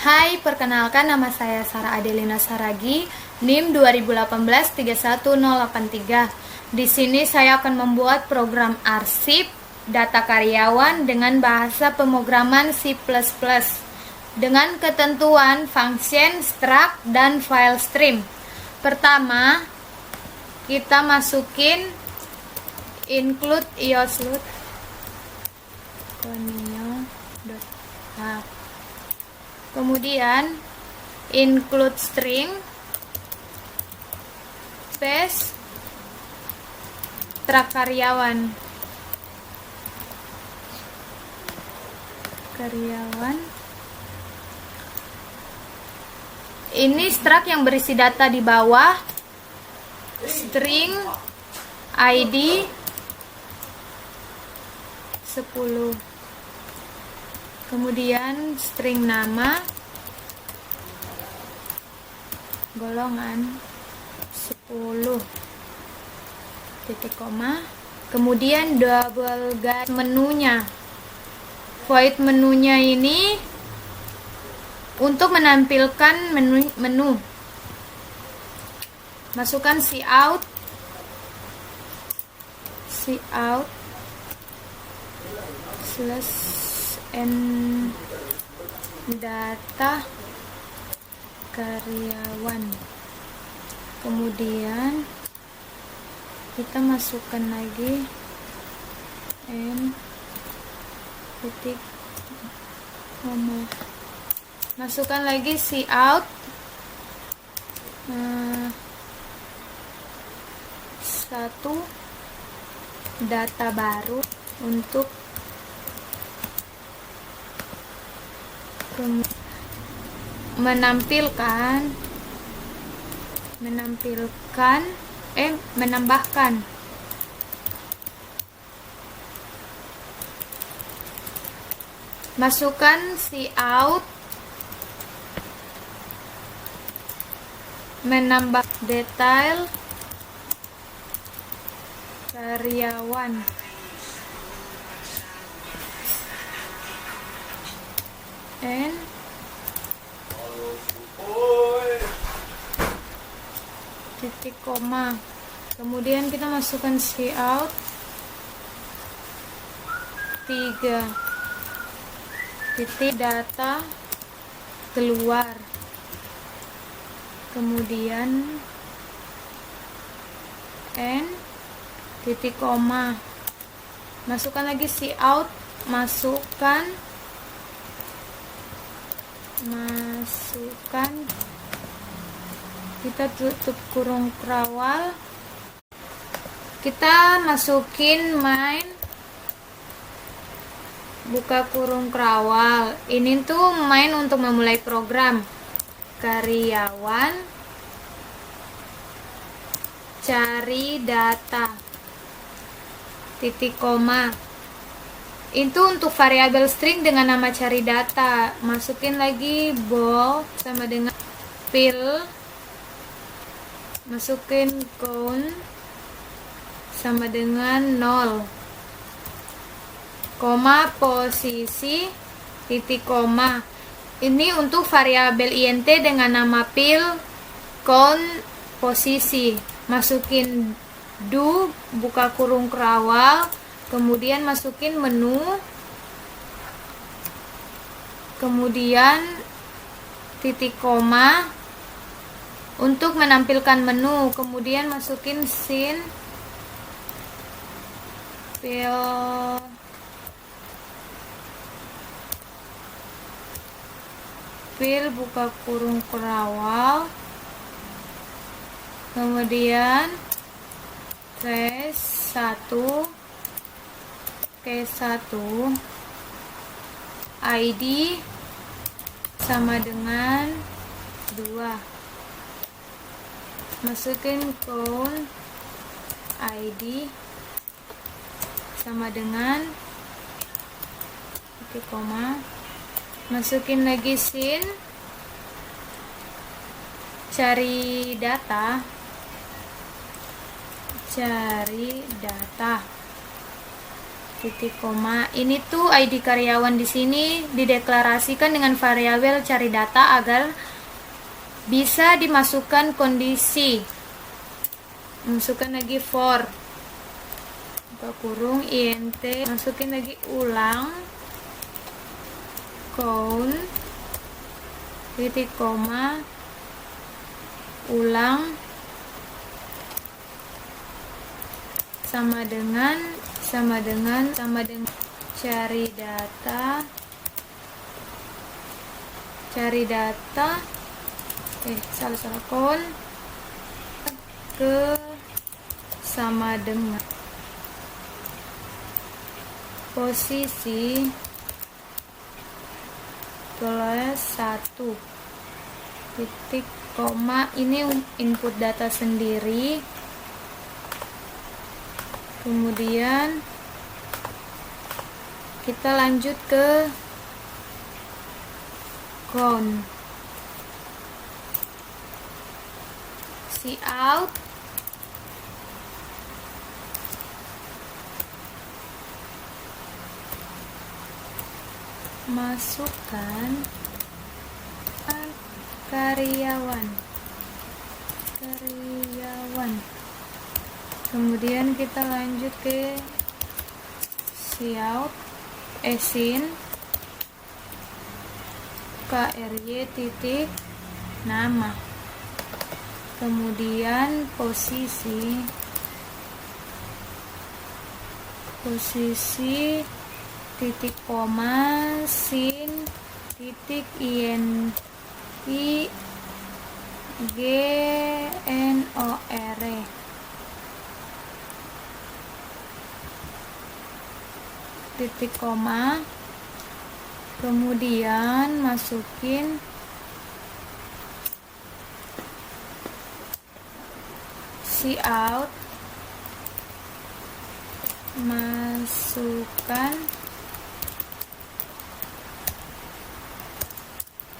Hai, perkenalkan nama saya Sarah Adelina Saragi, NIM 2018-31083. Di sini saya akan membuat program arsip data karyawan dengan bahasa pemrograman C++ dengan ketentuan function, struct, dan file stream. Pertama, kita masukin include iosload kemudian include string space struct karyawan ini struct yang berisi data di bawah, string ID 10, kemudian string nama golongan 10 titik koma, kemudian double garis menunya. Void menunya ini untuk menampilkan menu. Masukkan cout /n data karyawan. Kemudian kita masukkan lagi n titik koma. Masukkan lagi cout satu data baru untuk menambahkan masukkan cout menambah detail karyawan n titik koma, kemudian kita masukkan cout 3 titik data keluar, kemudian n titik koma, masukkan lagi cout, masukkan kita tutup kurung krawal, kita masukin main buka kurung krawal. Ini tuh main untuk memulai program karyawan cari data titik koma. Itu untuk variabel string dengan nama cari data. Masukin lagi bool sama dengan fill, masukin count sama dengan 0, koma posisi titik koma. Ini untuk variabel int dengan nama fill count posisi. Masukin do buka kurung krawal, kemudian masukin menu, kemudian titik koma untuk menampilkan menu, kemudian masukin scene fill buka kurung krawal, kemudian case 1 ID sama dengan 2, masukin count ID sama dengan titik koma, masukin lagi scene cari data titik koma. Ini tuh ID karyawan di sini dideklarasikan dengan variabel cari data agar bisa dimasukkan kondisi. Masukkan lagi for buka kurung int, masukin lagi ulang count titik koma ulang sama dengan cari data salah count ke sama dengan posisi plus 1 titik koma. Ini input data sendiri, kemudian kita lanjut ke count cout masukkan karyawan, kemudian kita lanjut ke cout sin kry titik nama, kemudian posisi titik koma sin titik gnor titik koma, kemudian masukin cout, masukkan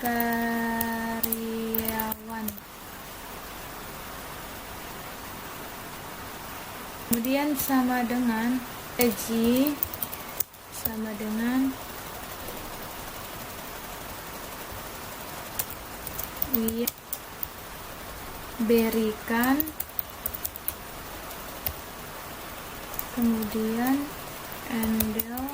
karyawan, kemudian sama dengan gaji sama dengan berikan, kemudian handle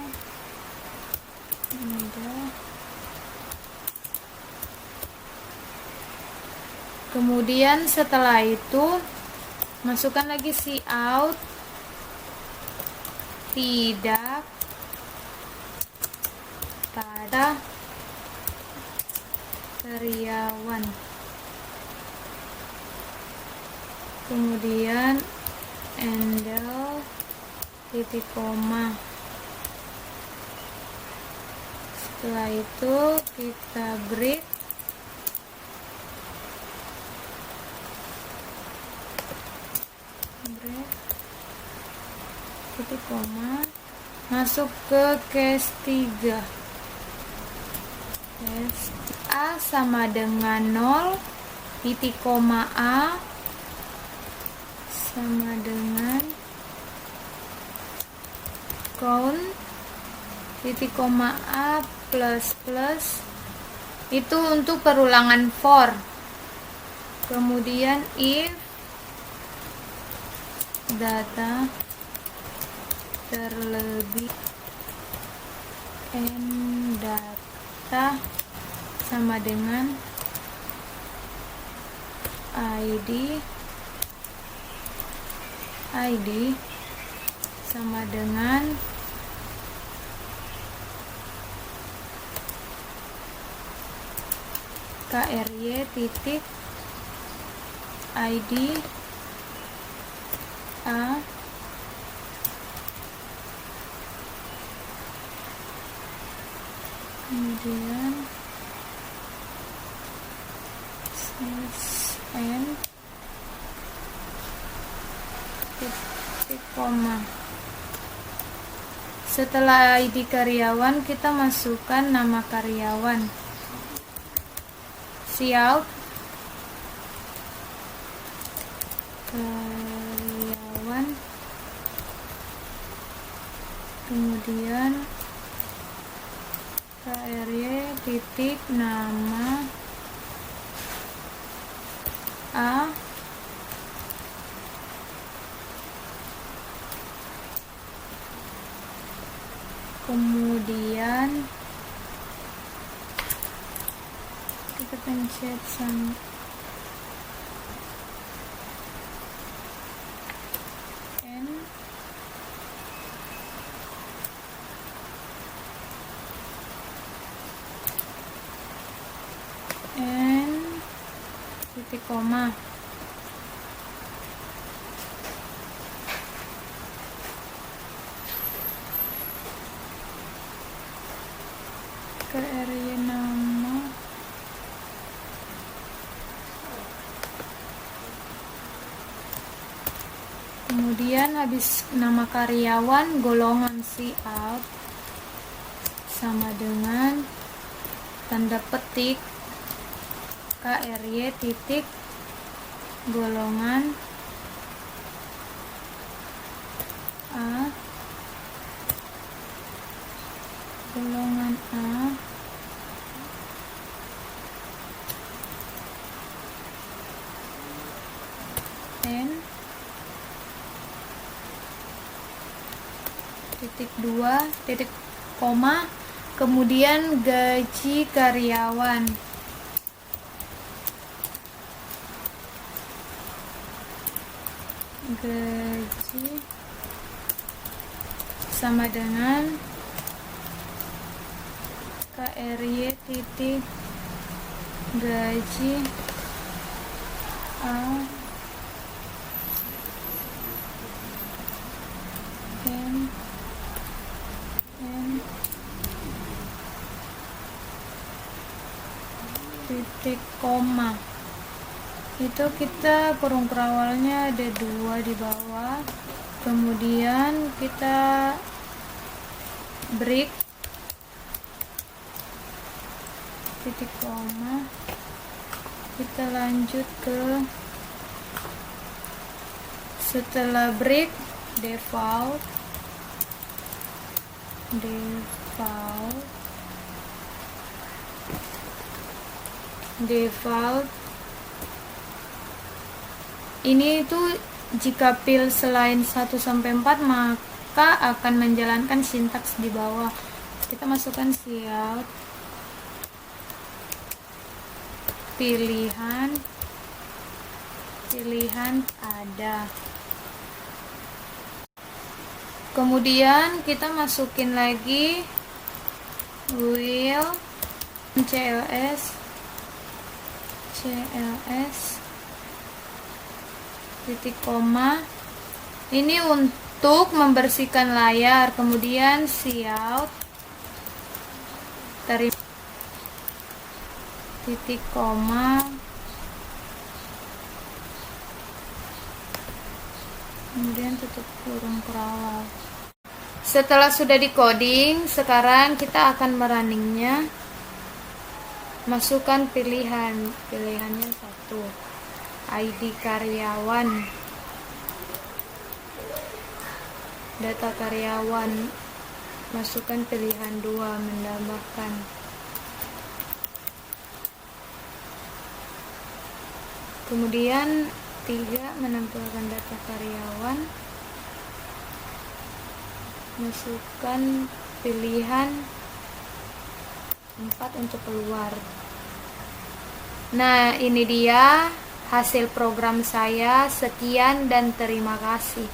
kemudian setelah itu masukkan lagi cout tidak pada karyawan, kemudian handle titik koma. Setelah itu kita break titik koma, masuk ke case 3, A sama dengan 0 titik koma A sama dengan count titik koma A plus plus, itu untuk perulangan for. Kemudian if data terlebih n data sama dengan id sama dengan kry titik id a kemudian n titik koma. Setelah ID karyawan, kita masukkan nama karyawan. Cout karyawan kemudian KRY titik nama A kemudian kita pencet N titik koma KRY nama kemudian habis nama karyawan golongan cout sama dengan tanda petik KRY titik golongan A N titik 2 titik koma kemudian gaji karyawan gaji sama dengan KRY titik gaji A N titik koma. Itu kita kurung kerawalnya ada 2 di bawah, kemudian kita break titik koma, kita lanjut ke setelah break default ini itu jika pil selain 1 sampai 4 maka akan menjalankan sintaks di bawah. Kita masukkan cout pilihan ada, kemudian kita masukin lagi will CLS titik koma, ini untuk membersihkan layar, kemudian cout terima titik koma, kemudian tutup kurung kerawal. Setelah sudah di coding, sekarang kita akan merunningnya. Masukkan pilihannya 1 ID karyawan, data karyawan, masukkan pilihan 2 menambahkan, kemudian 3 menampilkan data karyawan, masukkan pilihan 4 untuk keluar. Nah, ini dia hasil program saya. Sekian dan terima kasih.